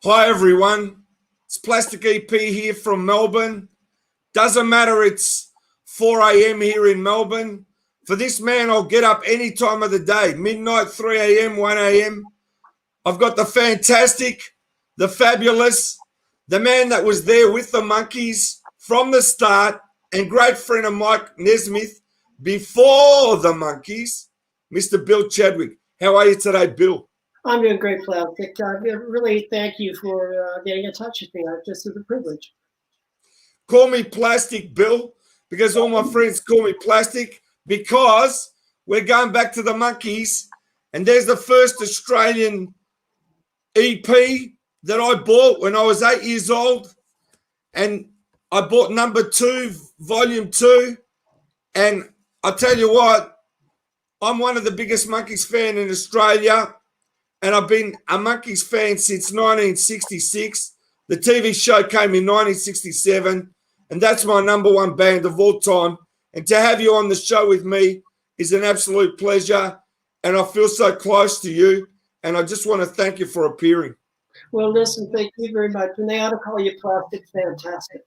Hi everyone, it's Plastic EP here from Melbourne. Doesn't matter, it's 4 a.m. here in Melbourne. For this man, I'll get up any time of the day, midnight, 3 a.m., 1 a.m. I've got the fantastic, the fabulous, the man that was there with the Monkees from the start and great friend of Mike Nesmith before the Monkees, Mr. Bill Chadwick. How are you today, Bill? I'm doing great, Plastic. Really thank you for getting in touch with me. This is a privilege. Call me Plastic, Bill, because all my friends call me Plastic, because we're going back to the Monkees, and there's the first Australian EP that I bought when I was 8 years old, and I bought number 2, volume 2, and I tell you what, I'm one of the biggest Monkees fan in Australia, and I've been a Monkees fan since 1966. The TV show came in 1967, and that's my number one band of all time. And to have you on the show with me is an absolute pleasure, and I feel so close to you, and I just want to thank you for appearing. Well, listen, thank you very much. And they ought to call you Plastic Fantastic.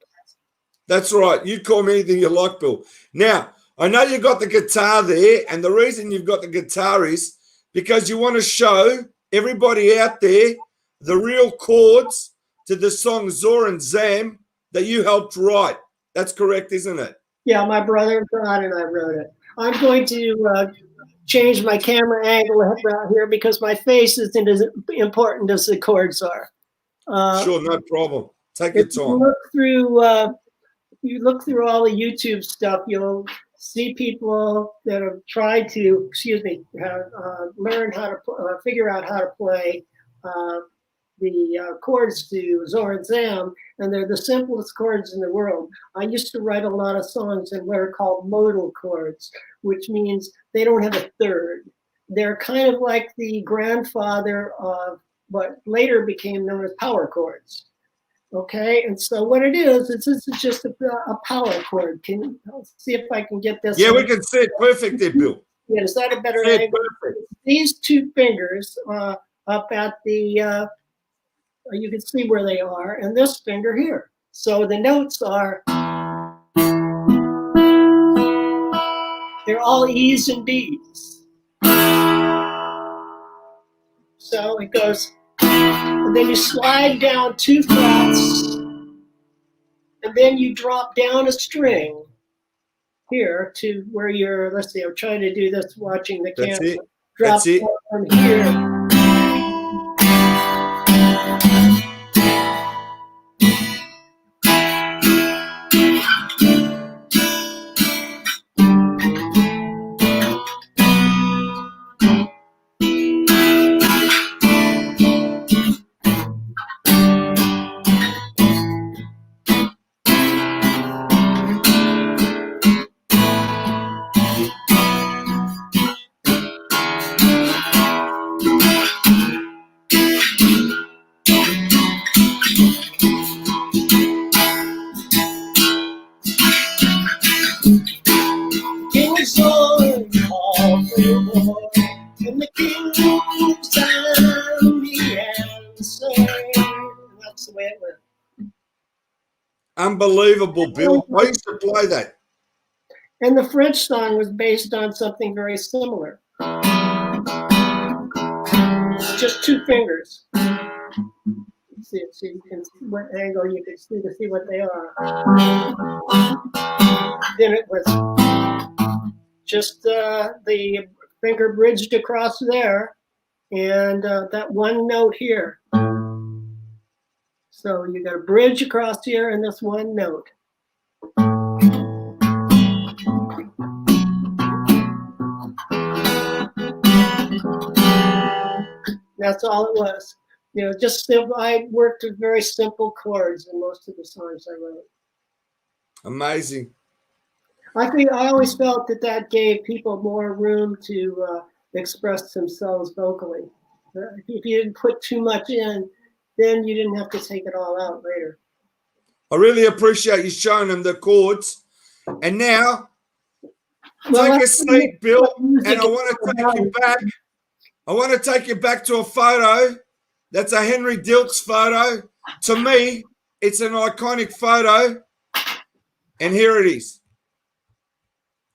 That's right. You call me anything you like, Bill. Now, I know you've got the guitar there, and the reason you've got the guitar is because you want to show everybody out there the real chords to the song Zor and Zam that you helped write. That's correct, isn't it? Yeah, my brother John and I wrote it. I'm going to change my camera angle around here because my face isn't as important as the chords are. Sure, no problem. Take your time. You look through all the YouTube stuff, you'll see people that have tried to, learn how to figure out how to play the chords to Zor and Zam, and they're the simplest chords in the world. I used to write a lot of songs in what are called modal chords, which means they don't have a third. They're kind of like the grandfather of what later became known as power chords. Okay, and so what it is, this is just a power chord. Can you see if I can get this? Yeah, we can see it perfect there, Bill. Yeah, is that a better angle? These two fingers up at the, you can see where they are, and this finger here. So the notes are, they're all E's and B's. So it goes, and then you slide down 2 frets, and then you drop down a string here to where you're, let's see, I'm trying to do this watching the camera. That's it. Drop That's it. from here. Unbelievable, Bill. I used to play that. And the French song was based on something very similar. Just 2 fingers. See what angle you can see to see what they are. Then it was just the finger bridged across there, and that one note here. So you got a bridge across here and this one note. That's all it was. You know, just simple. I worked with very simple chords in most of the songs I wrote. Amazing. I always felt that gave people more room to express themselves vocally. If you didn't put too much in, then you didn't have to take it all out later. I really appreciate you showing them the chords. And now, take a seat, Bill, and I want to take you back. I want to take you back to a photo That's a Henry Dilks photo. To me, it's an iconic photo. And here it is.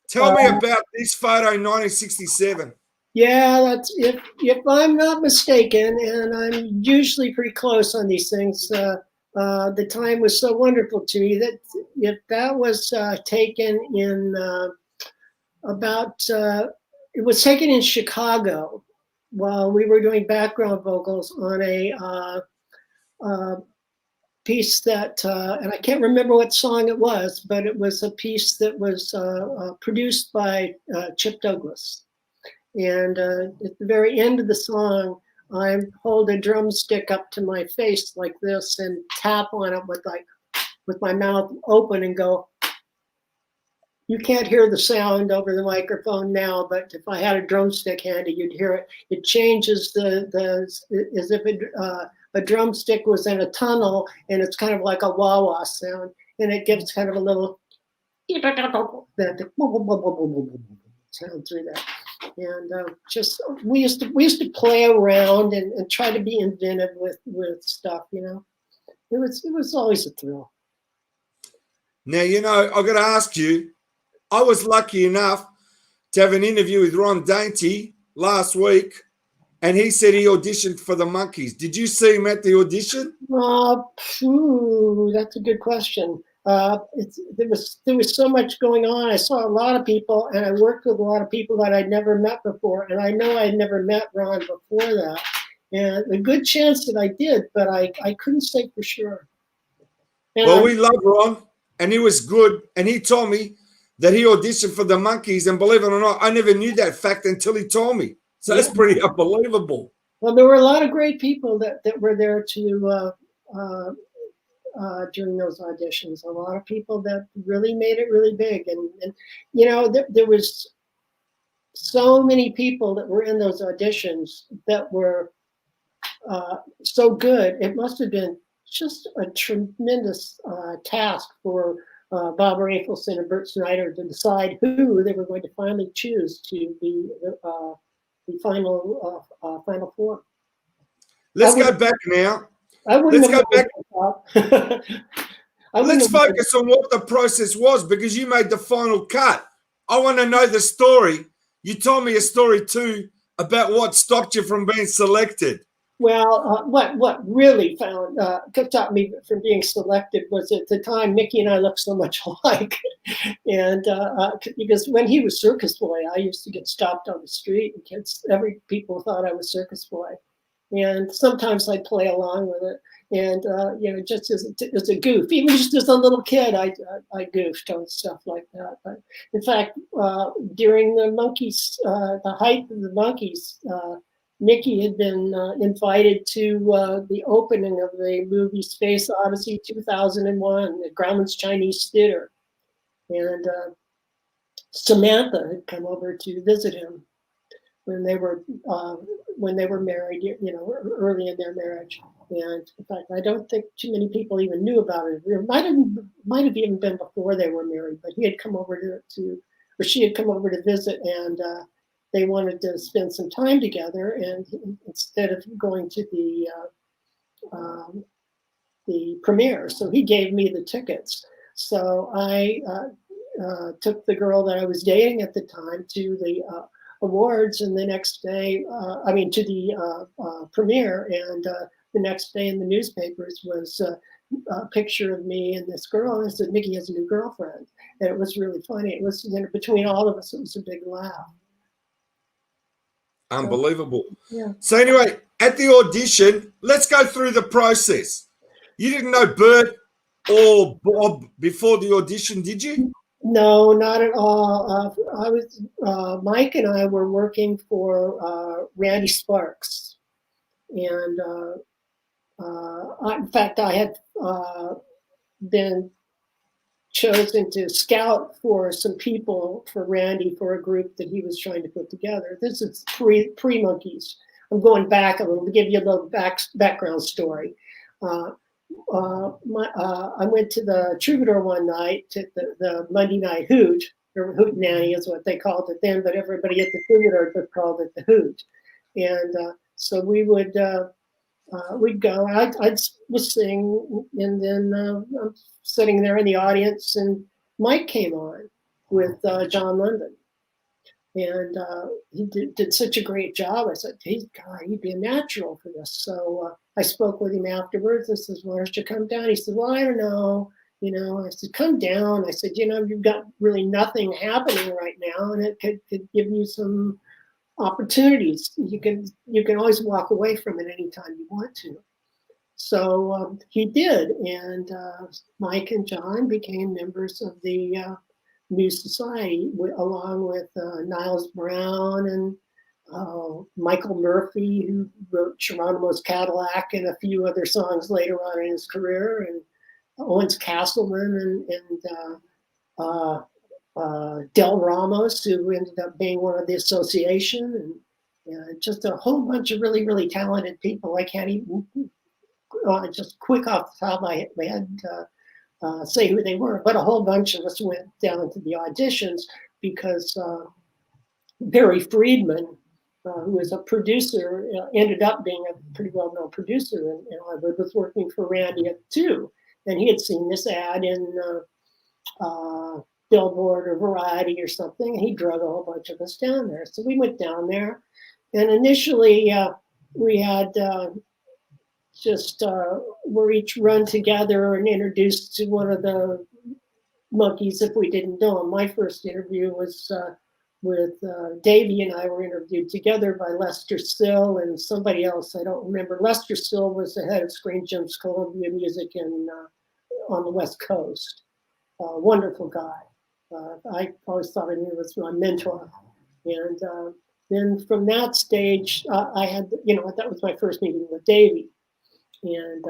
Tell me about this photo in 1967. Yeah, that's if I'm not mistaken, and I'm usually pretty close on these things. The time was so wonderful to me that if that was taken in it was taken in Chicago while we were doing background vocals on a piece that, and I can't remember what song it was, but it was a piece that was produced by Chip Douglas. And at the very end of the song, I hold a drumstick up to my face like this and tap on it with my mouth open and go. You can't hear the sound over the microphone now, but if I had a drumstick handy, you'd hear it. It changes as if a drumstick was in a tunnel, and it's kind of like a wah-wah sound, and it gives kind of a little sound through that. And we used to play around and try to be inventive with stuff, you know. It was always a thrill. Now, you know, I've got to ask you, I was lucky enough to have an interview with Ron Dainty last week, and he said he auditioned for the Monkees. Did you see him at the audition? That's a good question. There was so much going on. I saw a lot of people, and I worked with a lot of people that I'd never met before. And I know I'd never met Ron before that. And a good chance that I did, but I couldn't say for sure. And well, we love Ron, and he was good. And he told me that he auditioned for the Monkees. And believe it or not, I never knew that fact until he told me. So that's pretty unbelievable. Well, there were a lot of great people that were there to during those auditions. A lot of people that really made it really big. And you know, there was so many people that were in those auditions that were so good. It must have been just a tremendous task for Bob Rafelson and Bert Snyder to decide who they were going to finally choose to be the final four. Let's go back now. Let's go back. Let's focus on what the process was, because you made the final cut. I want to know the story. You told me a story too about what stopped you from being selected. Well, what really stopped me from being selected was at the time Mickey and I looked so much alike, and because when he was Circus Boy, I used to get stopped on the street, and people thought I was Circus Boy, and sometimes I'd play along with it, and you know, just as a goof, even just as a little kid, I goofed on stuff like that. But in fact, during the Monkees, the height of the Monkees. Mickey had been invited to the opening of the movie Space Odyssey 2001 at Grauman's Chinese Theater. And Samantha had come over to visit him when they were married, you know, early in their marriage. And in fact, I don't think too many people even knew about it. It might have even been before they were married, but he had come over or she had come over to visit, and they wanted to spend some time together, and instead of going to the premiere, so he gave me the tickets. So I took the girl that I was dating at the time to the awards, and the next day, to the premiere, and the next day in the newspapers was a picture of me and this girl, and it said, "Mickey has a new girlfriend," and it was really funny. It was, you know, between all of us, it was a big laugh. Unbelievable. Yeah. So anyway, at the audition, let's go through the process. You didn't know Bert or Bob before the audition, did you? No, not at all. Mike and I were working for Randy Sparks, and in fact, I had been chosen to scout for some people for Randy for a group that he was trying to put together. This is pre-Monkees. I'm going back a little to give you a little background story. I went to the Troubadour one night, to the Monday night hoot, or hoot nanny is what they called it then, but everybody at the Troubadour called it the hoot. And so we would we'd go. I'd sing, and then I'm sitting there in the audience, and Mike came on with John London. And he did such a great job. I said, hey, God, he'd be a natural for this. So I spoke with him afterwards. I said, why don't you come down? He said, well, I don't know. I said, come down. I said, you've got really nothing happening right now, and it could give you some opportunities. You can always walk away from it anytime you want to. So he did, and Mike and John became members of the New Society, along with Niles Brown and Michael Murphy, who wrote Geronimo's Cadillac and a few other songs later on in his career, and Owens Castleman and Del Ramos, who ended up being one of the association, and just a whole bunch of really, really talented people. I can't even just quick off the top of my head say who they were, but a whole bunch of us went down to the auditions because Barry Friedman, who was a producer, ended up being a pretty well-known producer in Hollywood, was working for Randy too. And he had seen this ad in Billboard or Variety or something, and he drug a whole bunch of us down there. So we went down there, and initially we had we're each run together and introduced to one of the Monkees if we didn't know him. My first interview was with Davey, and I were interviewed together by Lester Still and somebody else. I don't remember. Lester Still was the head of Screen Gems Columbia Music on the West Coast. Wonderful guy. I always thought of him as my mentor. And then from that stage, I had, that was my first meeting with Davey. And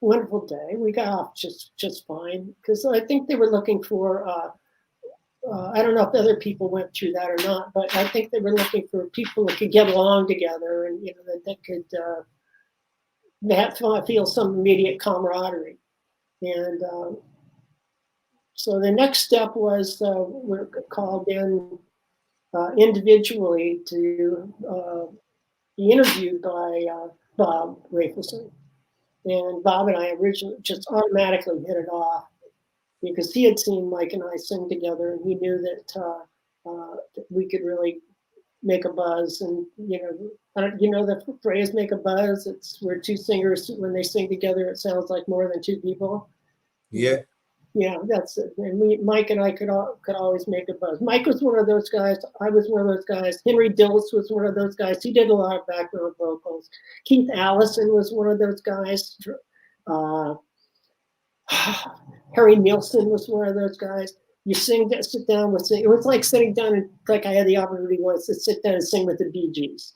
wonderful day. We got off just fine, because I think they were looking for, I don't know if other people went through that or not, but I think they were looking for people that could get along together and, that could feel some immediate camaraderie. And so the next step was we're called in individually to be interviewed by Bob Rafelson. And Bob and I originally just automatically hit it off because he had seen Mike and I sing together, and he knew that we could really make a buzz. And the phrase "make a buzz." It's where two singers, when they sing together, it sounds like more than two people. Yeah. Yeah, that's it. And Mike and I could always make a buzz. Mike was one of those guys. I was one of those guys. Henry Dillis was one of those guys. He did a lot of background vocals. Keith Allison was one of those guys. Harry Nilsson was one of those guys. You sit down with sing. It was like sitting down and like I had the opportunity once to sit down and sing with the Bee Gees.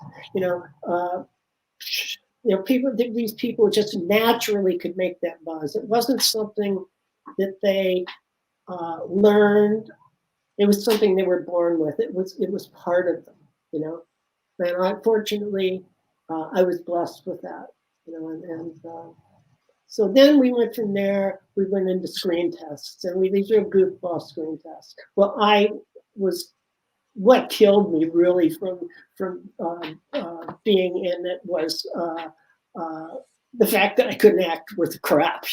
These people just naturally could make that buzz. It wasn't something that they learned. It was something they were born with. It was part of them, And unfortunately, I was blessed with that, so then we went from there. We went into screen tests, and these are goofball screen tests. Well, what killed me really from being in it was the fact that I couldn't act worth crap,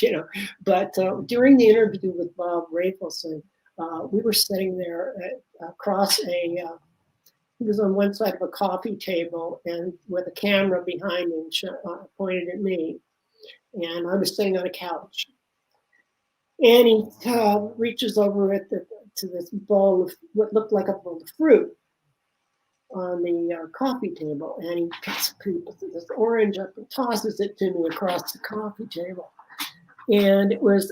But during the interview with Bob Rafelson, we were sitting there across he was on one side of a coffee table and with a camera behind him pointed at me. And I was sitting on a couch. And he reaches over to this bowl of what looked like a bowl of fruit on the coffee table, and he picks this orange up and tosses it to me across the coffee table. And it was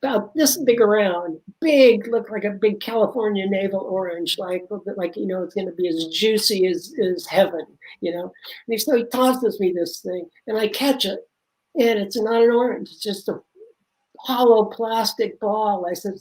about this big around, looked like a big California navel orange, like it's going to be as juicy as heaven, And so he tosses me this thing, and I catch it, and it's not an orange; it's just a hollow plastic ball. I said,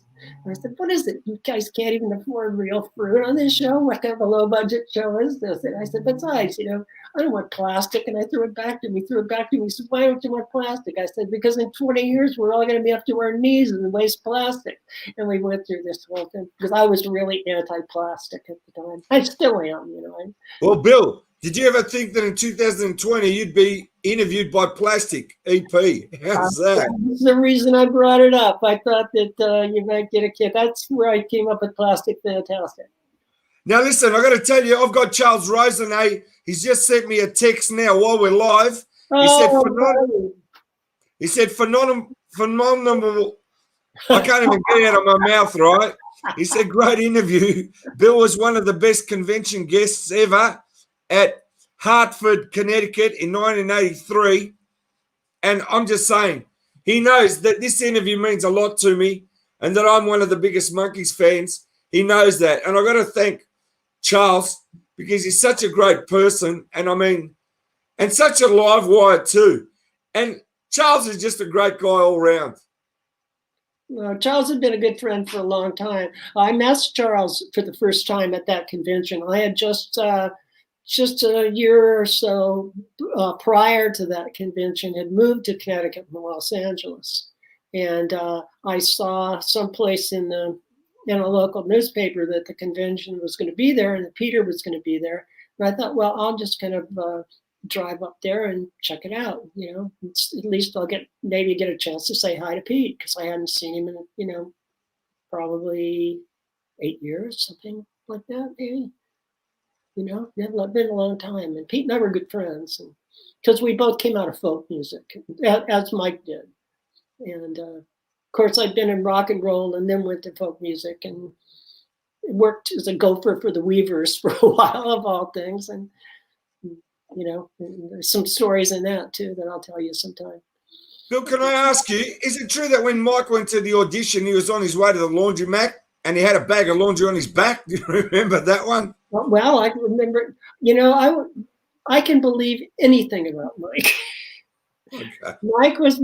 what is it? You guys can't even afford real fruit on this show? What kind of a low budget show is this? And I said, besides, I don't want plastic. And I threw it back to me. He said, why don't you want plastic? I said, because in 20 years, we're all going to be up to our knees in waste plastic. And we went through this whole thing because I was really anti-plastic at the time. I still am, Well, Bill, Did you ever think that in 2020 you'd be interviewed by Plastic EP? How's that? That's the reason I brought it up. I thought that you might get a kick. That's where I came up with Plastic Fantastic. Now, listen, I got to tell you, I've got Charles Rosenay. He's just sent me a text now while we're live. He said, phenomenal. I can't even get it out of my mouth, right? He said, great interview. Bill was one of the best convention guests ever at Hartford, Connecticut in 1983. And I'm just saying, he knows that this interview means a lot to me and that I'm one of the biggest Monkees fans. He knows that. And I got to thank Charles because he's such a great person. And I mean, and such a live wire too. And Charles is just a great guy all round. Charles had been a good friend for a long time. I met Charles for the first time at that convention. I had just a year or so prior to that convention had moved to Connecticut from Los Angeles. And I saw someplace in a local newspaper that the convention was going to be there and that Peter was going to be there. And I thought, well, I'll just kind of drive up there and check it out. You know, at least I'll maybe get a chance to say hi to Pete because I hadn't seen him in, probably 8 years, something like that, maybe. You know, it's been a long time. And Pete and I were good friends because we both came out of folk music, as Mike did. And of course, I'd been in rock and roll and then went to folk music and worked as a gopher for the Weavers for a while, of all things. And, and there's some stories in that, too, that I'll tell you sometime. Bill, can I ask you, is it true that when Mike went to the audition, he was on his way to the laundromat and he had a bag of laundry on his back? Do you remember that one? Well, I remember, I can believe anything about Mike. Okay. Mike was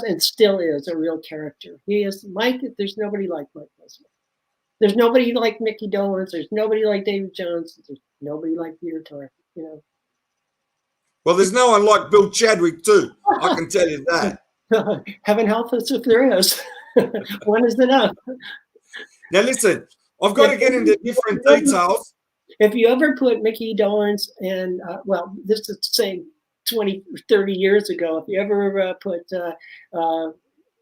and still is a real character. He is Mike. There's nobody like Mike Nesmith. There's nobody like Mickey Dolenz. There's nobody like David Jones. There's nobody like Peter Tork. Well, there's no one like Bill Chadwick too. I can tell you that. Heaven help us if there is. One is enough. Now listen, I've got to get into different details. If you ever put Mickey Dolenz and this is saying 20, 30 years ago, if you ever put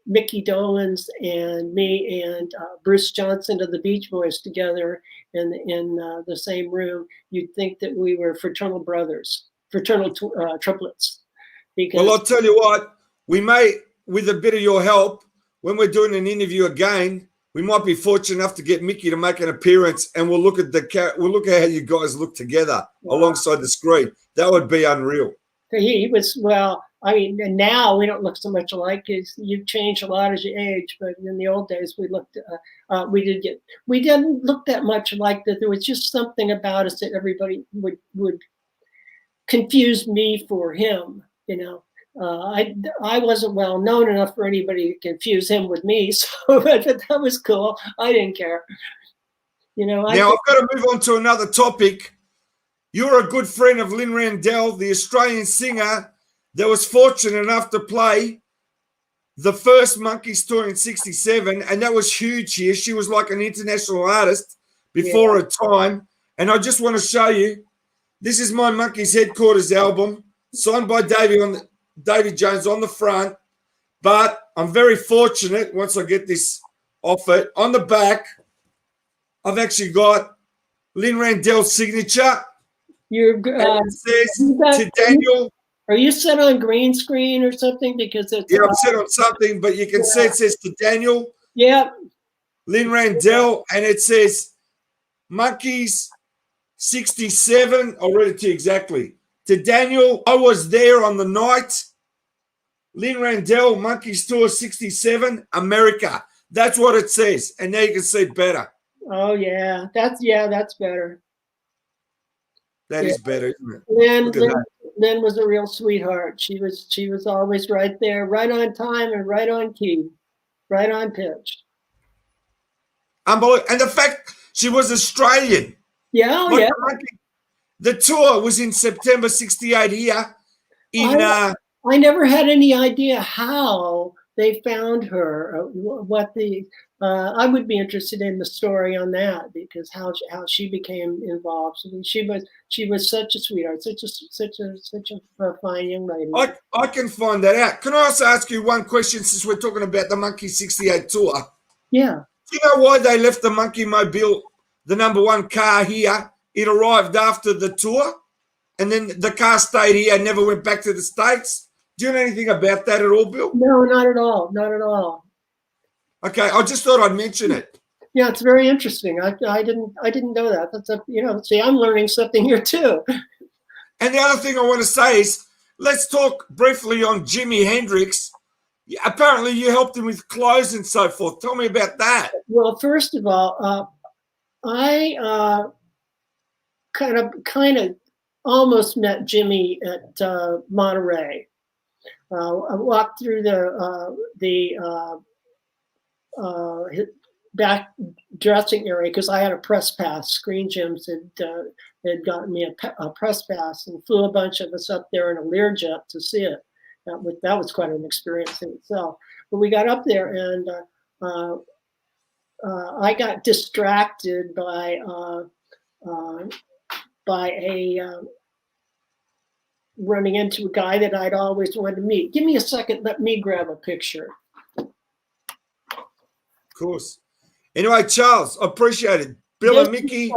Mickey Dolenz and me and Bruce Johnson of the Beach Boys together in the same room, you'd think that we were fraternal brothers, fraternal triplets. Well, I'll tell you what, we may, with a bit of your help, when we're doing an interview again, we might be fortunate enough to get Mickey to make an appearance, and we'll look at how you guys look together alongside the screen. That would be unreal. He was, and now we don't look so much alike. You've changed a lot as you age, but in the old days we didn't look that much alike. That there was just something about us that everybody would confuse me for him. I wasn't well known enough for anybody to confuse him with me, so but that was cool. I didn't care. Now I've got to move on to another topic. You're a good friend of Lynn Randell, the Australian singer that was fortunate enough to play the first Monkees tour in '67, and that was huge here. She was like an international artist before her time. And I just want to show you, this is my Monkees Headquarters album, signed by Davy Jones on the front. But I'm very fortunate, once I get this off it, on the back, I've actually got Lynn Randell's signature. It says to Daniel. Are you set on green screen or something? Because it's I'm set on something, but you can see it says to Daniel. Yeah. Lynn Randell, and it says Monkees 67. I'll read it to you exactly. To Daniel, I was there on the night. Lynn Randell, Monkees Tour 67, America. That's what it says, and now you can see it better. Oh yeah, that's better. That is better, isn't it? Lynn was a real sweetheart. She was always right there, right on time and right on key, right on pitch. Unbelievable. And the fact she was Australian. Yeah, The tour was in September '68 here. I never had any idea how they found her. What the I would be interested in the story on that, because how she became involved. I mean, she was such a sweetheart, such a fine young lady. I can find that out. Can I also ask you one question, since we're talking about the Monkey 68 tour? Yeah. Do you know why they left the Monkeemobile, the #1 car here? It arrived after the tour, and then the car stayed here and never went back to the States. Do you know anything about that at all, Bill? No, not at all. Not at all. Okay, I just thought I'd mention it. Yeah, it's very interesting. I didn't know that. That's see, I'm learning something here too. And the other thing I want to say is, let's talk briefly on Jimi Hendrix. Apparently, you helped him with clothes and so forth. Tell me about that. Well, first of all, I kind of almost met Jimmy at Monterey. I walked through the back dressing area because I had a press pass. Screen Gems had gotten me a press pass, and flew a bunch of us up there in a Learjet to see it. That was quite an experience in itself. But we got up there, and I got distracted by running into a guy that I'd always wanted to meet. Give me a second. Let me grab a picture. Of course. Anyway, Charles, I appreciate it. Bill and Mickey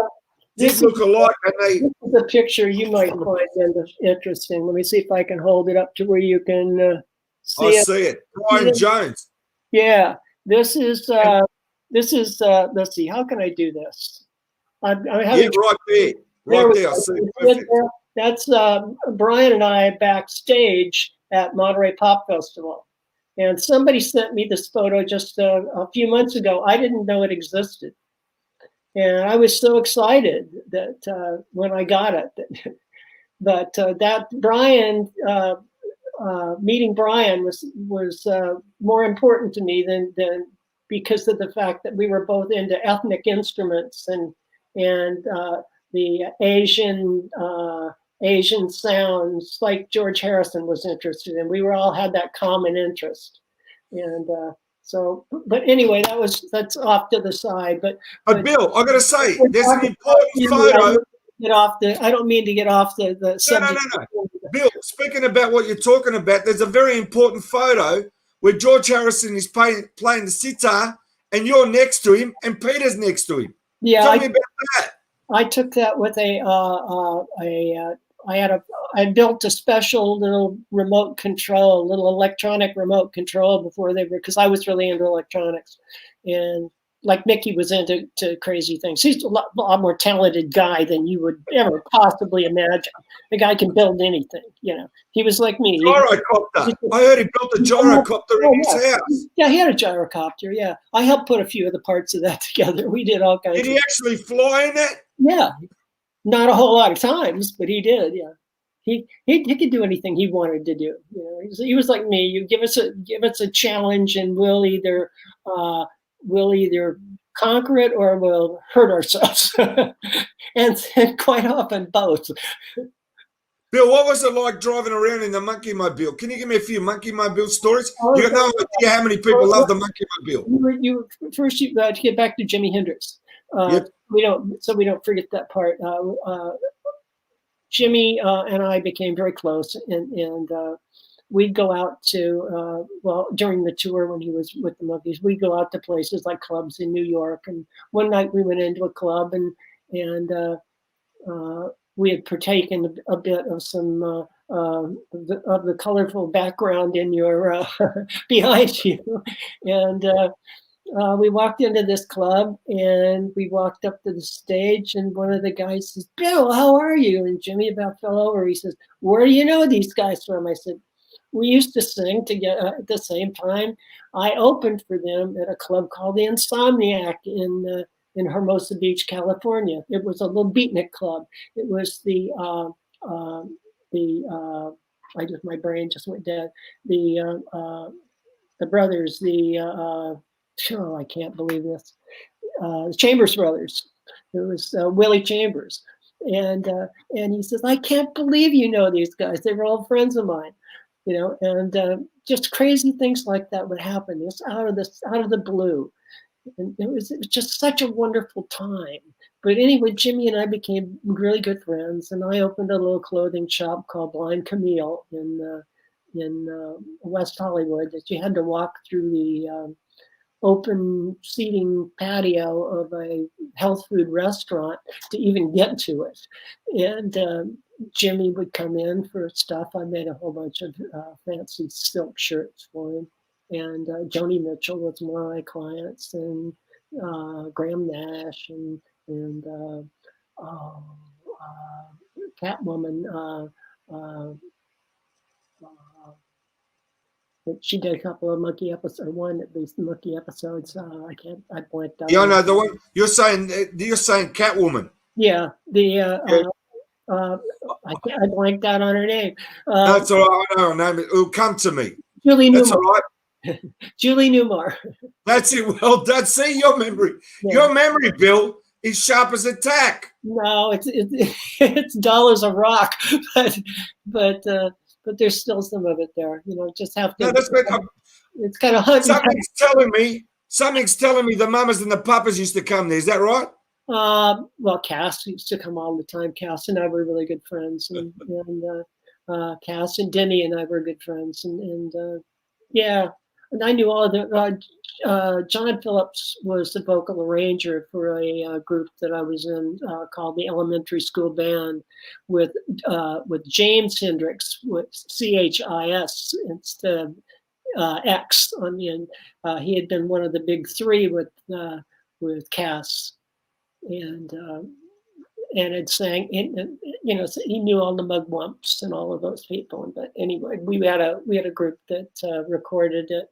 did look alike. This is a picture you might find interesting. Let me see if I can hold it up to where you can see it. I see it. Brian Jones. Yeah. This is let's see, how can I do this? Right there. Right there. I see it. Perfect. That's Brian and I backstage at Monterey Pop Festival. And somebody sent me this photo just a few months ago. I didn't know it existed. And I was so excited that when I got it. But that Brian, meeting Brian was more important to me than because of the fact that we were both into ethnic instruments and the Asian sounds, like George Harrison was interested in. We all had that common interest, and but anyway, that's off to the side. But Bill, I got to say, there's an important photo. I don't mean to get off the subject. No. Bill, speaking about what you're talking about, there's a very important photo where George Harrison is playing the sitar, and you're next to him, and Peter's next to him. Yeah, tell me about that. I took that with I built a special little remote control, little electronic remote control before they were, because I was really into electronics, and like Mickey was into crazy things. He's a lot more talented guy than you would ever possibly imagine. The guy can build anything, He was like me. Gyrocopter. I heard he built a gyrocopter in his house. Yeah, he had a gyrocopter, yeah. I helped put a few of the parts of that together. We did all kinds of. Did he actually fly in it? Yeah. Not a whole lot of times, but he did, yeah. He could do anything he wanted to do. He was like me. You give us a challenge, and we'll either conquer it or we'll hurt ourselves, and quite often both. Bill, what was it like driving around in the Monkeemobile? Can you give me a few Monkeemobile stories? You got no idea how many people love the Monkeemobile. First, to get back to Jimi Hendrix. Yep. We don't forget that part. Jimmy and I became very close, and we'd go out to during the tour when he was with the Monkees, we'd go out to places like clubs in New York. And one night we went into a club, and we had partaken a bit of some of the colorful background in your behind you, and we walked into this club, and we walked up to the stage, and one of the guys says, "Bill, how are you?" And Jimmy about fell over. He says, "Where do you know these guys from?" I said, "We used to sing together at the same time. I opened for them at a club called the Insomniac in Hermosa Beach, California. It was a little beatnik club. It was my brain just went dead. The brothers, I can't believe this. The Chambers brothers. It was Willie Chambers, and he says, "I can't believe you know these guys. They were all friends of mine." and just crazy things like that would happen. It's out of the blue. And it was just such a wonderful time. But anyway, Jimmy and I became really good friends, and I opened a little clothing shop called Blind Camille in West Hollywood that you had to walk through the open seating patio of a health food restaurant to even get to it. And Jimmy would come in for stuff. I made a whole bunch of fancy silk shirts for him. And Joni Mitchell was one of my clients, and Graham Nash, and Catwoman. She did a couple of Monkee episodes, one at least Monkee episodes. I blanked out. Yeah, no, the one you're saying Catwoman. Yeah, I blanked out on her name. That's all right. I know her name. It'll come to me. Julie That's Newmar. all right. Julie Newmar. That's it. Well done. See your memory. Yeah. Your memory, Bill, is sharp as a tack. No, it's dull as a rock, but there's still some of it there. Just have to. No, that's good. It's kind of hunting. Something's telling me the mamas and the papas used to come there. Is that right? Well, Cass used to come all the time. Cass and I were really good friends, and Cass and Denny and I were good friends, and yeah. And I knew all of the. John Phillips was the vocal arranger for a group that I was in called the Elementary School Band, with James Hendrix, with CHIS instead of X on the end. He had been one of the big three with Cass, and had sang. He knew all the mugwumps and all of those people. But anyway, we had a group that recorded it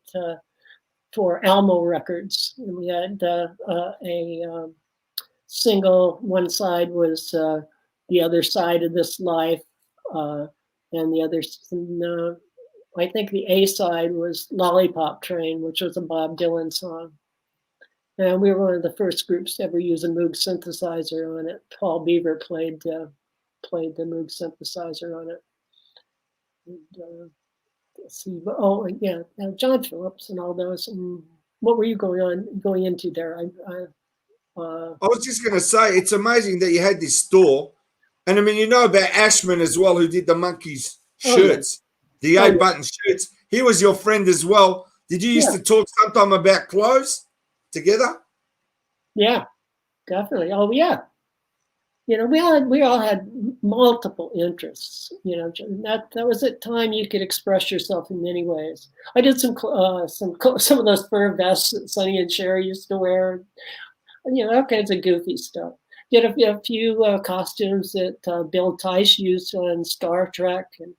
for Almo Records, and we had a single. One side was "The Other Side of This Life," and the other, I think the A side was "Lollipop Train," which was a Bob Dylan song. And we were one of the first groups to ever use a Moog synthesizer on it. Paul Beaver played the Moog synthesizer on it. And, let's see. John Phillips and all those. And what were you going into there? I was just going to say, it's amazing that you had this store, and I mean, about Ashman as well, who did the Monkees shirts, the 8-button shirts. He was your friend as well. Did you used to talk sometime about clothes together? Yeah, definitely. Oh yeah. We all had multiple interests. That was a time you could express yourself in many ways. I did some of those fur vests that Sonny and Cher used to wear. All kinds of goofy stuff. Did a few costumes that Bill Tice used on Star Trek, and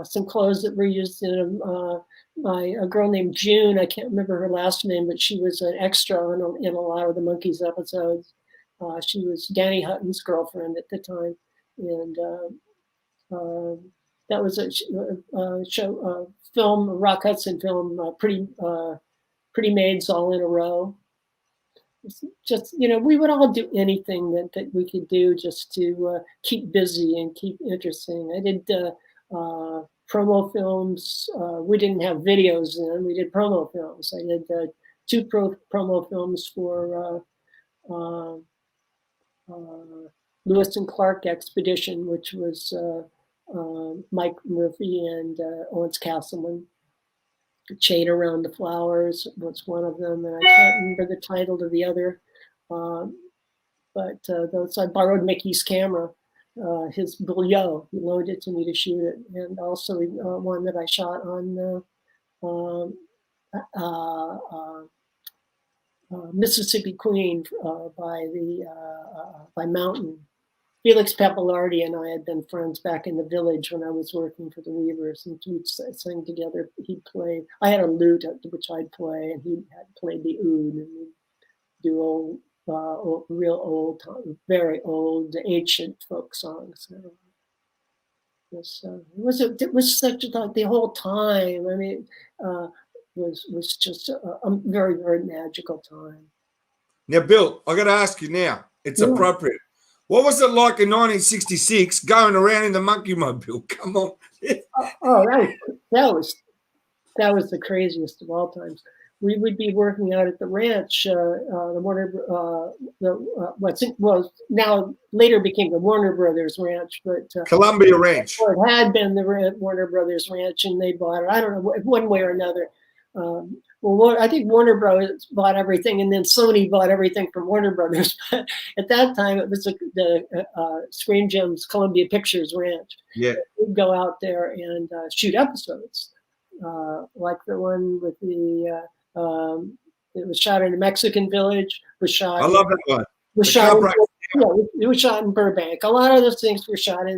some clothes that were used in by a girl named June. I can't remember her last name, but she was an extra in a lot of the Monkees episodes. She was Danny Hutton's girlfriend at the time, and that was a show, film, Rock Hudson film, Pretty Maids All in a Row. Just we would all do anything that we could do just to keep busy and keep interesting. I did promo films. We didn't have videos then. We did promo films. I did 2 promo films for Lewis and Clark Expedition, which was Mike Murphy and Owens Castleman. Chain Around the Flowers was one of them, and I can't remember the title of the other. But those, I borrowed Mickey's camera, his Bouillot. He loaned it to me to shoot it, and also one that I shot on Mississippi Queen by Mountain. Felix Pappalardi and I had been friends back in the Village when I was working for the Weavers, and we'd sing together. He'd play. I had a lute which I'd play, and he had played the oud, and we'd do real old, very old, ancient folk songs. It was such the whole time. I mean, was just a very, very magical time. Now, Bill, I got to ask you now. It's appropriate. What was it like in 1966 going around in the Monkeemobile? Come on. Oh, that was the craziest of all times. We would be working out at the ranch, the Warner, now later became the Warner Brothers Ranch, but Columbia Ranch. It had been the Warner Brothers Ranch, and they bought it. I don't know, one way or another. I think Warner Brothers bought everything, and then Sony bought everything from Warner Brothers. But at that time, it was the Screen Gems Columbia Pictures Ranch. Yeah, we'd go out there and shoot episodes, like the one with the. It was shot in a Mexican village. I love that one. It was shot in Burbank. A lot of those things were shot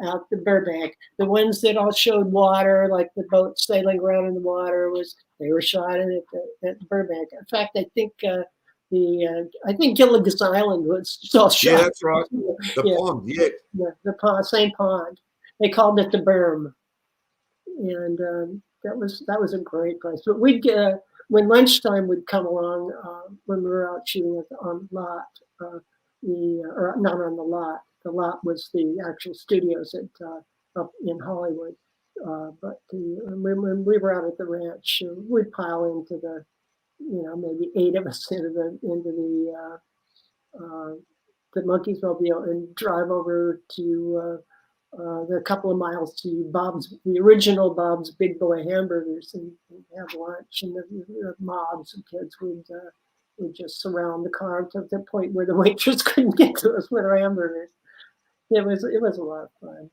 out the Burbank. The ones that all showed water, like the boat sailing around in the water, they were shot at Burbank. In fact, I think Gilligan's Island was all shot. Yeah, that's right. The pond, the pond, same pond. They called it the Berm, and that was a great place. But we'd get when lunchtime would come along, when we were out shooting on the lot, or not on the lot. The lot was the actual studios up in Hollywood. But when we were out at the ranch, we'd pile into maybe 8 of us into the Monkeemobile and drive over to a couple of miles to the original Bob's Big Boy Hamburgers, and have lunch. And the mobs of kids would just surround the car to the point where the waitress couldn't get to us with our hamburgers. It was a lot of fun.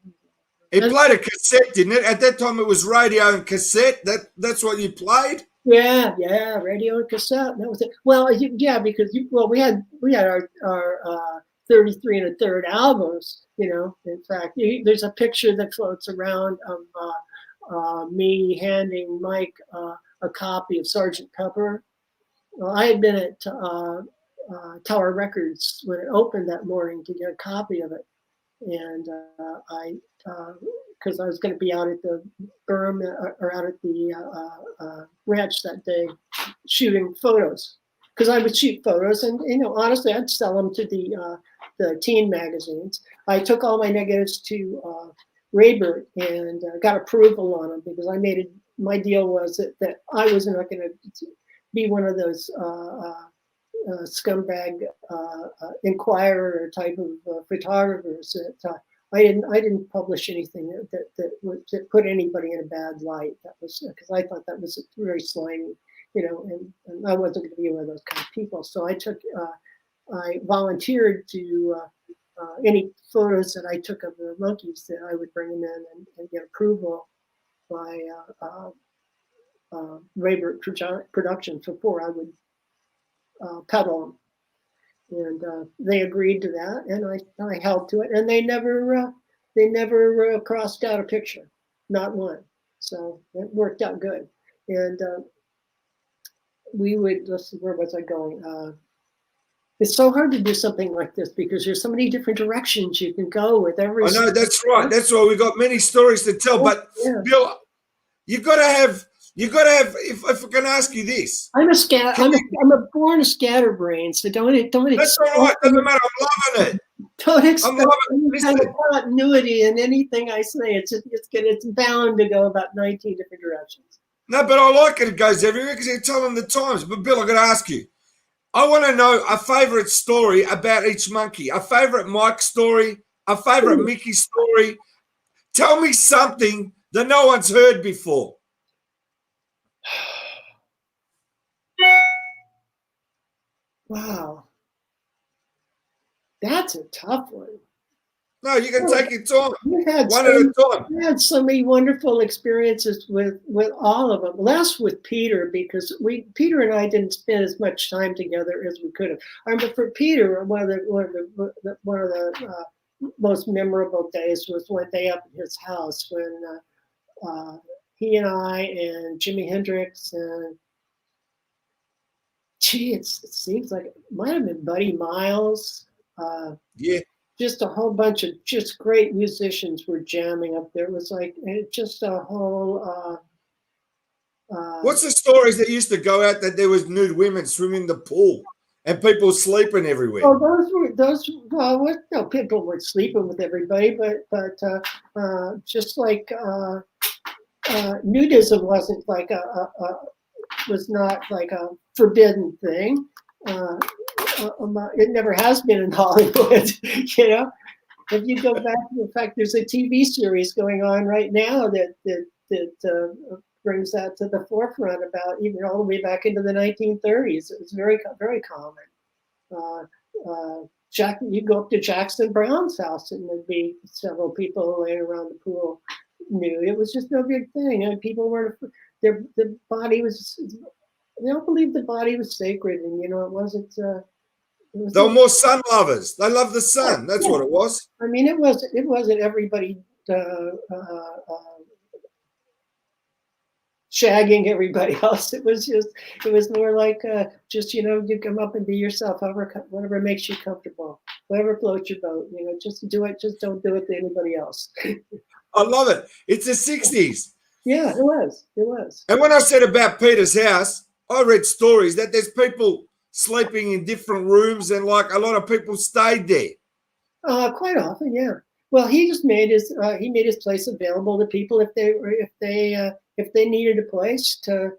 It played a cassette, didn't it? At that time, it was radio and cassette. That's what you played. Yeah, radio and cassette. That was it. Well, yeah, because we had our 33 1/3 albums. In fact, there's a picture that floats around of me handing Mike a copy of Sgt. Pepper. Well, I had been at Tower Records when it opened that morning to get a copy of it, and because I was going to be out at the berm or out at the ranch that day shooting photos, because I would shoot photos, and honestly, I'd sell them to the teen magazines. I took all my negatives to Raybert and got approval on them, because my deal was that I was not going to be one of those scumbag Inquirer type of photographers that I didn't publish anything that put anybody in a bad light. That was because I thought that was very slimy, and I wasn't going to be one of those kind of people. So I volunteered to any photos that I took of the Monkees, that I would bring them in and get approval by Raybert Productions before I would peddle them. And they agreed to that, and I held to it, and they never crossed out a picture, not one. So it worked out good. And we would, let's see, where was I going? It's so hard to do something like this because there's so many different directions you can go with every. I know, that's right. That's why we've got many stories to tell. But Bill, you got to have. If I can ask you this, I'm a born scatterbrain, so don't. That's all right. Doesn't matter. I'm loving it. Don't expect any kind of continuity in anything I say. It's bound to go about 19 different directions. No, but I like it. It goes everywhere because you're telling the times. But Bill, I got to ask you. I want to know a favorite story about each Monkee. A favorite Mike story. A favorite Mickey story. Tell me something that no one's heard before. Wow, that's a tough one. No, you can take your time. One at a time. We had so many wonderful experiences with all of them. Less with Peter, because Peter and I didn't spend as much time together as we could have. I remember for Peter, one of the most memorable days was one day up at his house when he and I and Jimi Hendrix and it seems like it might have been Buddy Miles. Just a whole bunch of just great musicians were jamming up there. It was like just a whole. What's the stories that used to go out that there was nude women swimming in the pool? and people sleeping everywhere. Oh, no, people were sleeping with everybody, but just like nudism wasn't like was not like a forbidden thing. It never has been in Hollywood, you know. If you go back, in fact, there's a TV series going on right now that brings that to the forefront about even all the way back into the 1930s. It was very, very common. You go up to Jackson Brown's house and there'd be several people laying around the pool nude. It was just no big thing. And people were, the body was, they don't believe the body was sacred. And, you know, it wasn't. They were more sun lovers. They loved the sun. That's what it was. I mean, it wasn't everybody shagging everybody else. It was more like just, you know, you come up and be yourself, whatever makes you comfortable, whatever floats your boat, you know, just do it. Just don't do it to anybody else. I love it. It's the 60s. Yeah, it was. And when I said about Peter's house, I read stories that there's people sleeping in different rooms and like a lot of people stayed there. Quite often, yeah. Well, he just made his place available to people if they needed a place to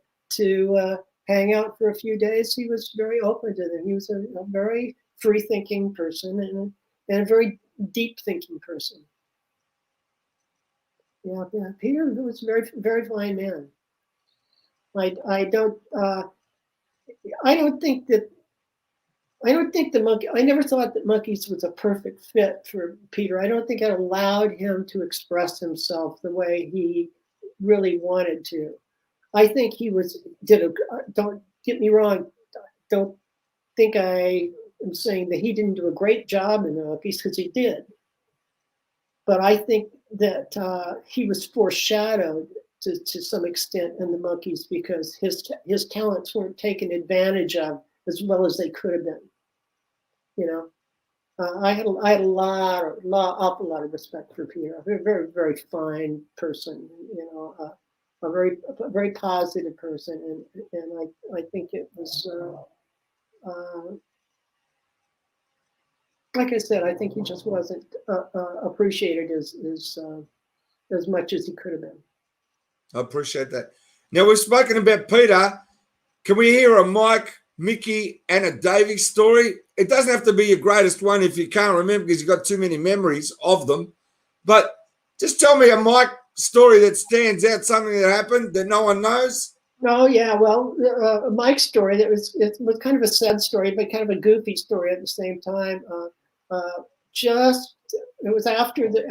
hang out for a few days. He was very open to them. He was a very free thinking person and a very deep thinking person. Yeah. Peter was a very, very fine man. I don't think I never thought that Monkees was a perfect fit for Peter. I don't think it allowed him to express himself the way he really wanted to. I think don't get me wrong, don't think I am saying that he didn't do a great job in the Monkees, because he did. But I think that he was foreshadowed to some extent in the Monkees because his talents weren't taken advantage of as well as they could have been. You know, I had an awful lot of respect for Peter. A very, very, very fine person. You know, a very positive person, and I think it was like I said, I think he just wasn't appreciated as much as he could have been. I appreciate that. Now, we've spoken about Peter. Can we hear a Mike, Mickey, and a Davey story? It doesn't have to be your greatest one if you can't remember because you've got too many memories of them. But just tell me a Mike story that stands out, something that happened that no one knows. Oh, yeah. Well, Mike's story, it was kind of a sad story, but kind of a goofy story at the same time. It was after the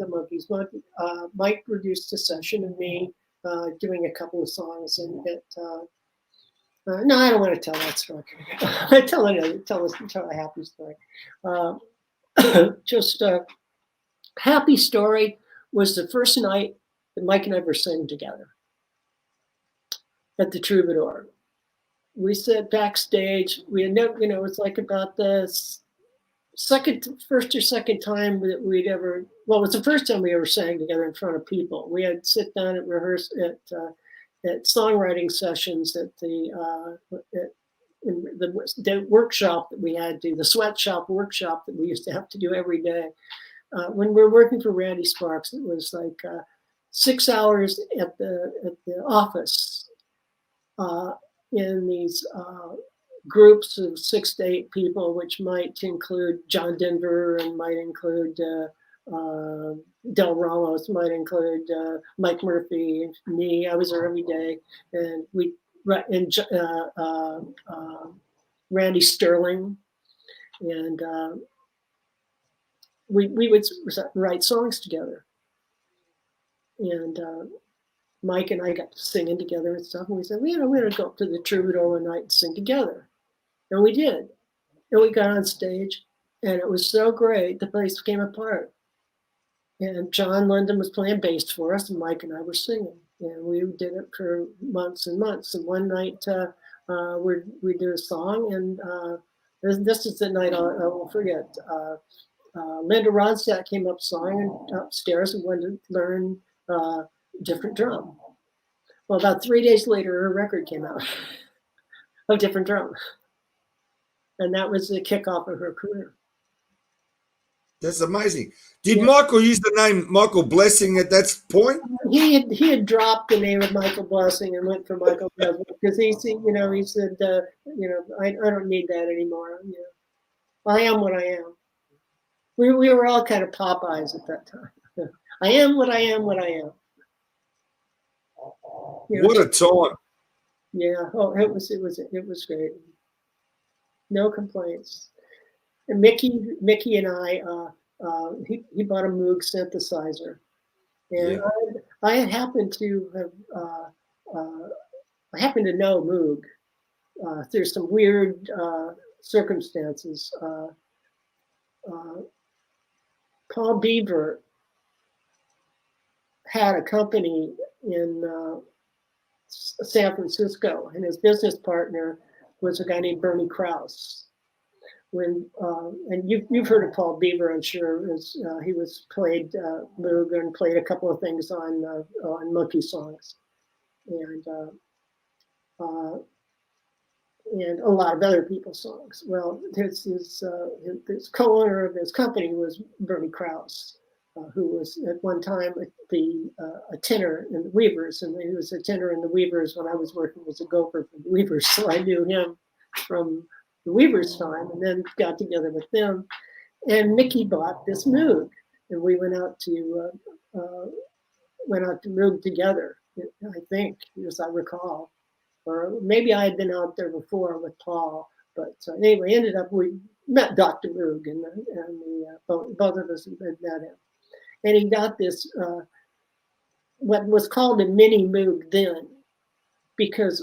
Monkees. Mike produced a session of me doing a couple of songs, and no, I don't want to tell that story. tell a happy story. Just a happy story was the first night that Mike and I were singing together at the Troubadour. We sat backstage. We had never, you know, it's like about the first or second time that we'd ever. Well, it was the first time we ever sang together in front of people. We had sit down and rehearse at songwriting sessions at in the workshop that we had to, the sweatshop workshop that we used to have to do every day. When we were working for Randy Sparks, it was like 6 hours at the office in these groups of 6 to 8 people, which might include John Denver and might include Del Ramos, might include Mike Murphy, me. I was there every day, and Randy Sterling, and we would write songs together, and Mike and I got to singing together and stuff, and we said, we're going to go up to the Troubadour one night and sing together. And we did. And we got on stage, and it was so great, the place came apart. And John London was playing bass for us, and Mike and I were singing. And we did it for months and months. And one night we did a song, and this is the night I won't forget. Linda Ronstadt came upstairs and wanted to learn different drum. Well, about 3 days later, her record came out of different drum. And that was the kickoff of her career. That's amazing. Did Michael use the name Michael Blessing at that point? He had dropped the name of Michael Blessing and went for Michael Blessing because he said, I don't need that anymore. You know, I am what I am. We were all kind of Popeyes at that time. I am what I am, what I am. You know, what a time! Yeah. Oh, it was great. No complaints. And Mickey and I, he bought a Moog synthesizer, and I happened to have I happened to know Moog through some weird circumstances. Paul Beaver had a company in San Francisco, and his business partner was a guy named Bernie Krause. And you've heard of Paul Beaver, I'm sure. He was played Moog and played a couple of things on Monkee'S songs, and a lot of other people's songs. Well, his co-owner of his company was Bernie Krause, who was at one time a tenor in the Weavers, and he was a tenor in the Weavers when I was working as a gopher for the Weavers, so I knew him from the Weavers time, and then got together with them. And Mickey bought this Moog, and we went out to Moog together, I think, as I recall. Or maybe I had been out there before with Paul, but anyway, ended up we met Dr. Moog, and both of us had met him, and he got this what was called a mini Moog then, because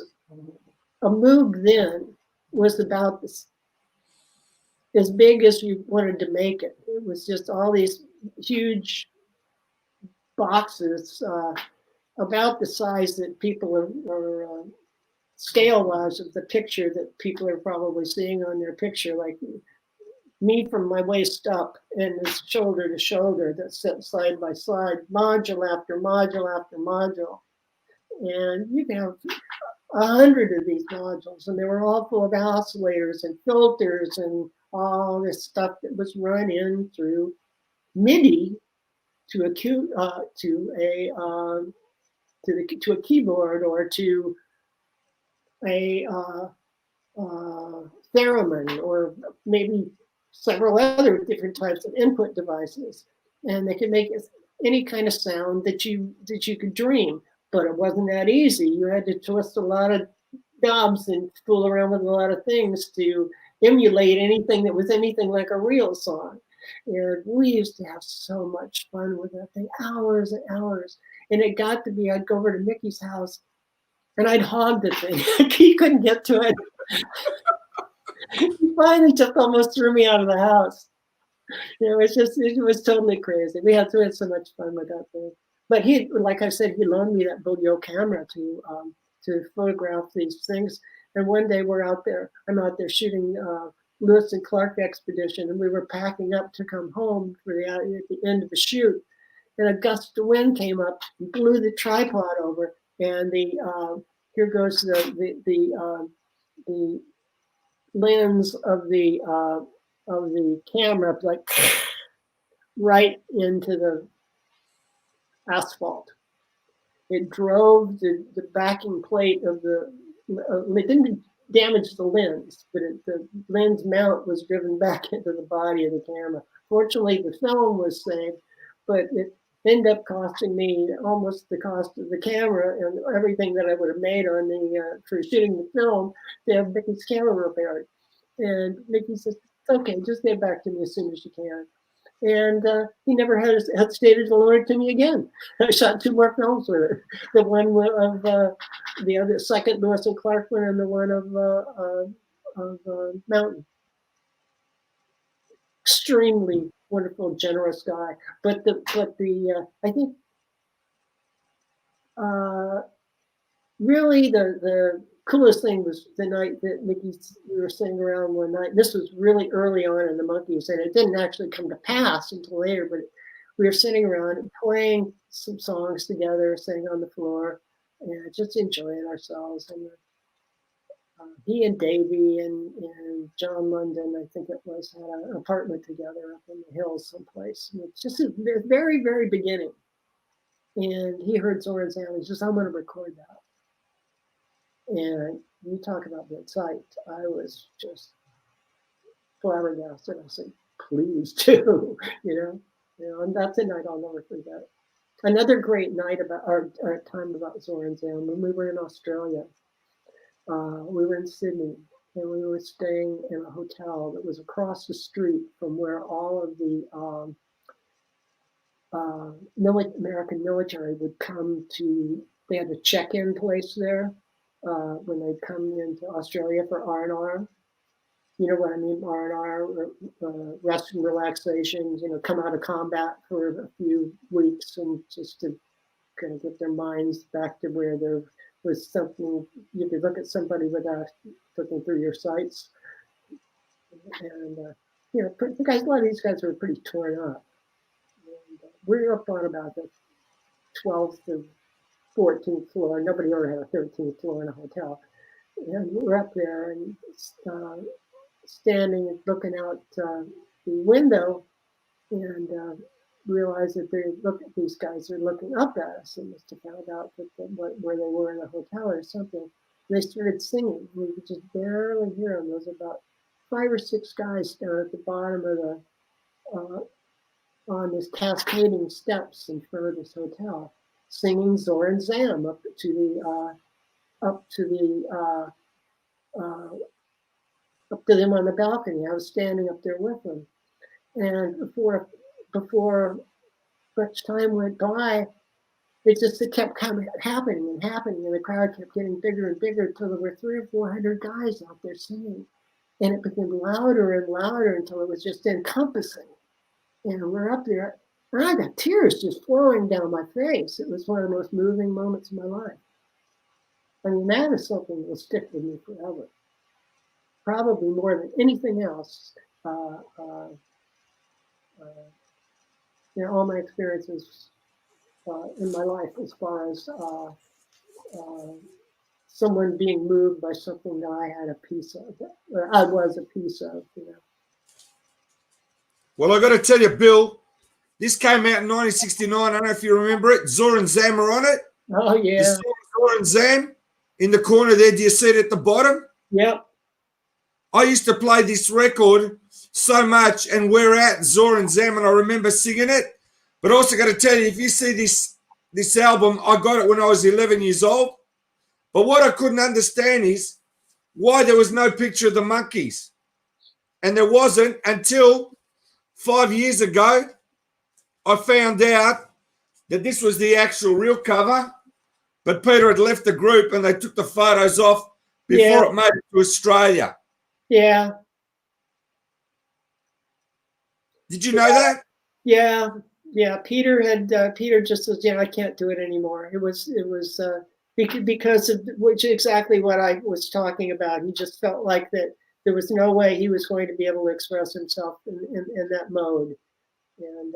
a Moog then was about as big as you wanted to make it. It was just all these huge boxes about the size that people are scale-wise of the picture that people are probably seeing on their picture, like me from my waist up and it's shoulder to shoulder that's set side by side, module after module after module. And you can have 100 of these modules, and they were all full of oscillators and filters and all this stuff that was run in through MIDI to a keyboard or to a theremin, or maybe several other different types of input devices, and they could make any kind of sound that you could dream. But it wasn't that easy. You had to twist a lot of knobs and fool around with a lot of things to emulate anything that was anything like a real song. And we used to have so much fun with that thing, hours and hours. And it got to be, I'd go over to Mickey's house and I'd hog the thing. He couldn't get to it. He finally just almost threw me out of the house. It was totally crazy. We had so much fun with that thing. But he, like I said, he loaned me that Bodio camera to photograph these things. And one day I'm out there shooting Lewis and Clark expedition, and we were packing up to come home at the end of the shoot. And a gust of wind came up and blew the tripod over, and here goes the lens of the camera, like right into the asphalt. It drove the backing plate of it didn't damage the lens, but the lens mount was driven back into the body of the camera. Fortunately, the film was saved, but it ended up costing me almost the cost of the camera and everything that I would have made on for shooting the film to have Mickey's camera repaired. And Mickey says, "Okay, just get back to me as soon as you can." And he never hesitated to loan it to me again. I shot 2 more films with it. The one of the other second Lewis and Clark one, and the one of Mountain. Extremely wonderful, generous guy. But I think really the coolest thing was the night that we were sitting around one night. This was really early on in the Monkees, and it didn't actually come to pass until later, but we were sitting around and playing some songs together, sitting on the floor, and just enjoying ourselves. And he and Davey and John London, I think it was, had an apartment together up in the hills someplace. And it's just at the very, very beginning. And he heard Zor and Zam. He says, I'm going to record that. And you talk about being psyched. I was just flabbergasted. I said, please do, and that's a night I'll never forget. Another great night about our time about Zor and Zam, when we were in Australia. We were in Sydney, and we were staying in a hotel that was across the street from where all of the American military would come to. They had a check-in place there when they'd come into Australia for R&R. You know what I mean? R&R, rest and relaxation. Come out of combat for a few weeks and just to kind of get their minds back to where there was something. You could look at somebody without looking through your sights. And the guys, a lot of these guys were pretty torn up. And, we were up on about the 12th to 14th floor. Nobody ever had a 13th floor in a hotel. And we're up there and standing and looking out the window, and realized that these guys are looking up at us, and must have found out where they were in the hotel or something. And they started singing. We could just barely hear them. There was about 5 or 6 guys down at the bottom of the on this cascading steps in front of this hotel, singing Zor and Zam up to them on the balcony. I was standing up there with them, and before much time went by, it kept happening, and the crowd kept getting bigger and bigger until there were 300 or 400 guys out there singing, and it became louder and louder until it was just encompassing. And we're up there, and I got tears just flowing down my face. It was one of the most moving moments of my life. I mean, that is something that will stick with me forever. Probably more than anything else. All my experiences in my life, as far as someone being moved by something that I had a piece of, or I was a piece of. Well, I got to tell you, Bill, this came out in 1969. I don't know if you remember it. Zor and Zam are on it. Oh, yeah. The song Zor and Zam in the corner there. Do you see it at the bottom? Yep. I used to play this record so much, and we're at Zor and Zam, and I remember singing it. But I also got to tell you, if you see this album, I got it when I was 11 years old. But what I couldn't understand is why there was no picture of the Monkees. And there wasn't until 5 years ago, I found out that this was the actual real cover, but Peter had left the group and they took the photos off before it made it to Australia. Yeah. Did you know that? Yeah. Peter just says, I can't do it anymore. It was because of exactly what I was talking about. He just felt like that there was no way he was going to be able to express himself in that mode. And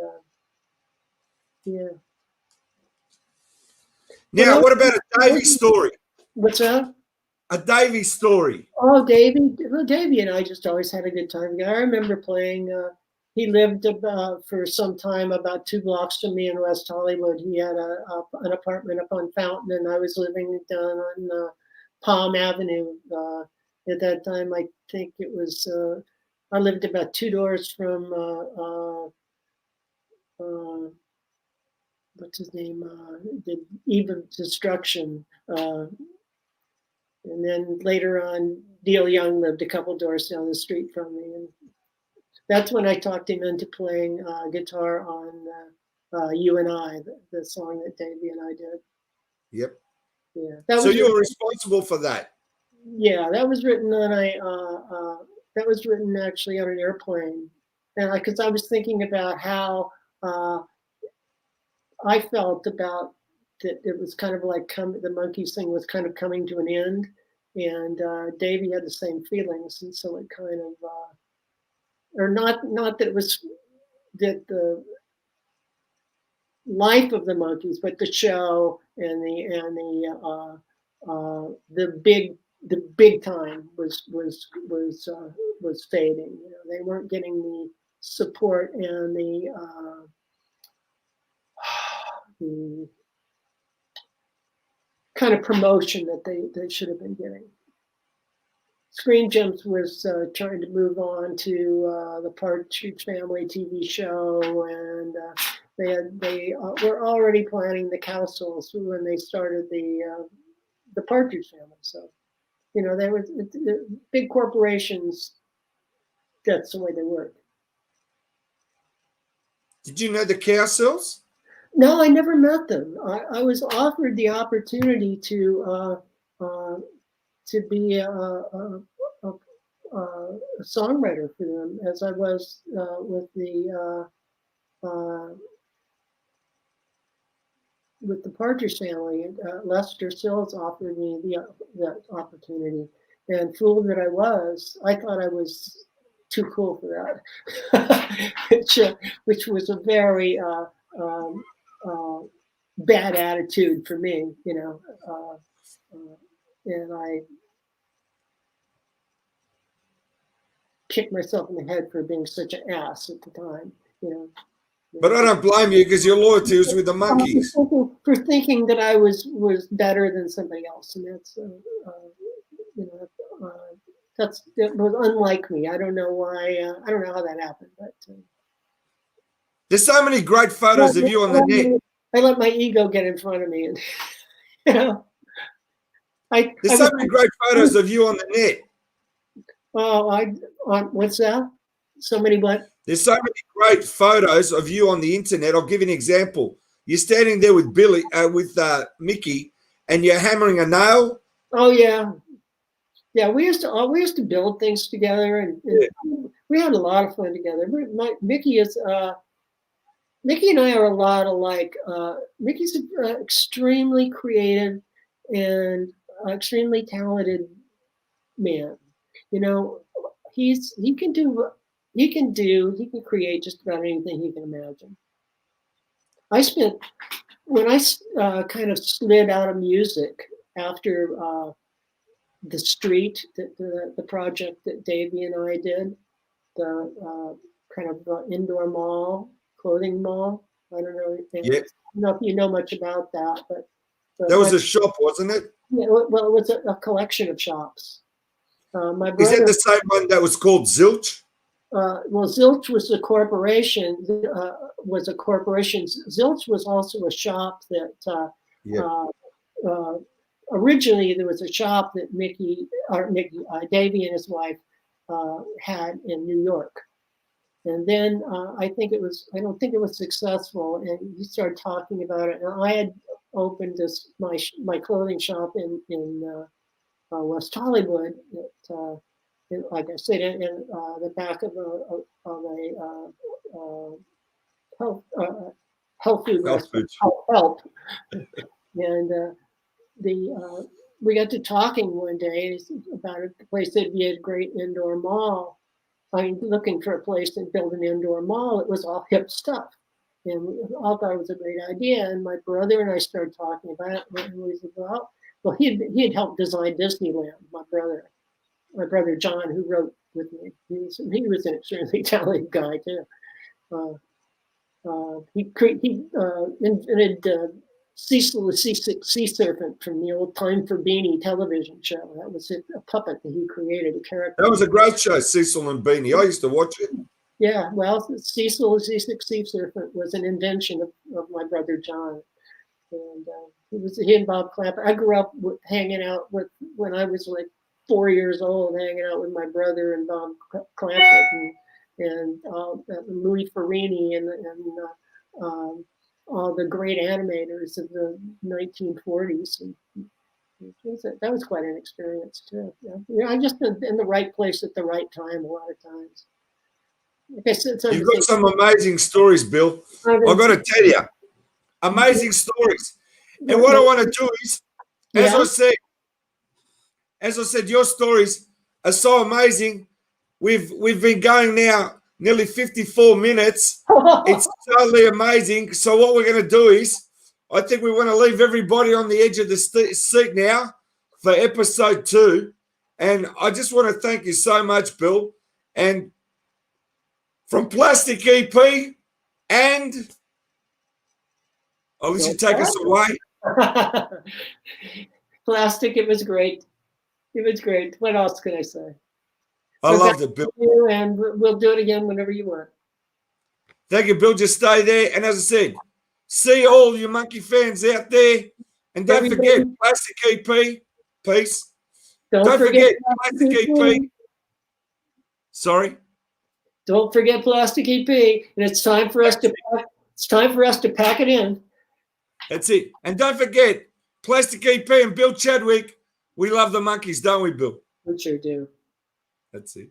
Now, what about a Davey story? What's that? A Davey story. Oh, Davey. Well, Davey and I just always had a good time. I remember playing. He lived for some time about 2 blocks from me in West Hollywood. He had an apartment up on Fountain, and I was living down on Palm Avenue. At that time, I think it was, I lived about 2 doors from, what's his name, the Eve of Destruction. And then later on, Neil Young lived a couple doors down the street from me. And that's when I talked him into playing guitar on You and I, the song that Davey and I did. Yep. Yeah. So you were responsible for that? Yeah, that was written on that was written actually on an airplane. And because I was thinking about how I felt about that it was kind of like the Monkees thing was kind of coming to an end, and Davey had the same feelings, and so it kind of, or not that it was that the life of the Monkees, but the show and the big the big time was fading. You know, they weren't getting the support and the kind of promotion that they should have been getting. Screen Gems was trying to move on to the Partridge Family TV show, and they were already planning the Cowsills when they started the Partridge Family. So, you know, there was the big corporations. That's the way they work. Did you know the Cowsills? No, I never met them. I was offered the opportunity to be a songwriter for them, as I was with the Partridge Family. Lester Sills offered me that opportunity, and fool that I was, I thought I was too cool for that, which was a very bad attitude for me, you know, and I kicked myself in the head for being such an ass at the time, you know. But I don't blame you, because your loyalty was with the Monkees. For thinking that I was better than somebody else, and that's you know, that was unlike me. I don't know why. I don't know how that happened, but there's so many great photos of you on the net. I let my ego get in front of me, and you know, there's so many great photos of you on the net. Oh, what's that? So many what? There's so many great photos of you on the internet. I'll give you an example. You're standing there with Mickey, and you're hammering a nail. Oh yeah, yeah. We used to build things together, and we had a lot of fun together. Mickey and I are a lot alike. Mickey's extremely creative and extremely talented man. You know, he can create just about anything he can imagine. When I kind of slid out of music after the Street, the project that Davey and I did, the kind of indoor mall, clothing mall. I don't know if you know much about that, but that was a shop, wasn't it? Yeah, well, it was a collection of shops. My brother, is that the same one that was called Zilch? Well, Zilch was a corporation. Zilch was also a shop that originally there was a shop that Davey and his wife had in New York, and then I don't think it was successful, and he started talking about it. And I had opened my clothing shop in West Hollywood, like I said, in the back of a health food restaurant, Help. And we got to talking one day about a place that be a great indoor mall. I mean, looking for a place to build an indoor mall. It was all hip stuff, and we all thought it was a great idea. And my brother and I started talking about it. And we said, well, he had helped design Disneyland. My brother John, who wrote with me, he was an extremely talented guy too. He invented Cecil the Sea Serpent from the old Time for Beanie television show. That was a puppet that he created, a character. That was a great show, Cecil and Beanie. I used to watch it. Yeah, well, Cecil the Sea Serpent was an invention of my brother John. And he and Bob Clampett. I grew up hanging out with, when I was like 4 years old, hanging out with my brother and Bob Clampett and Louis Farini and all the great animators of the 1940s. And that was quite an experience too. Yeah, I just been in the right place at the right time a lot of times. Like I said, you've got some amazing stories, Bill. I've got to tell you, amazing stories. And what I want to do is, as I said, your stories are so amazing. We've been going now nearly 54 minutes. It's totally amazing. So what we're going to do is, I think we want to leave everybody on the edge of the seat now for episode 2. And I just want to thank you so much, Bill. And from Plastic EP, and I'll let you take us away. Plastic, it was great. It was great. What else can I say? I loved it, Bill. And we'll do it again whenever you want. Thank you, Bill. Just stay there. And as I said, see all you Monkee fans out there. And don't forget, Plastic EP. Peace. Don't forget Plastic EP. Sorry. Don't forget Plastic EP. And it's time for us to pack it in. That's it. And don't forget, Plastic EP and Bill Chadwick. We love the Monkees, don't we, Bill? We sure do. That's it.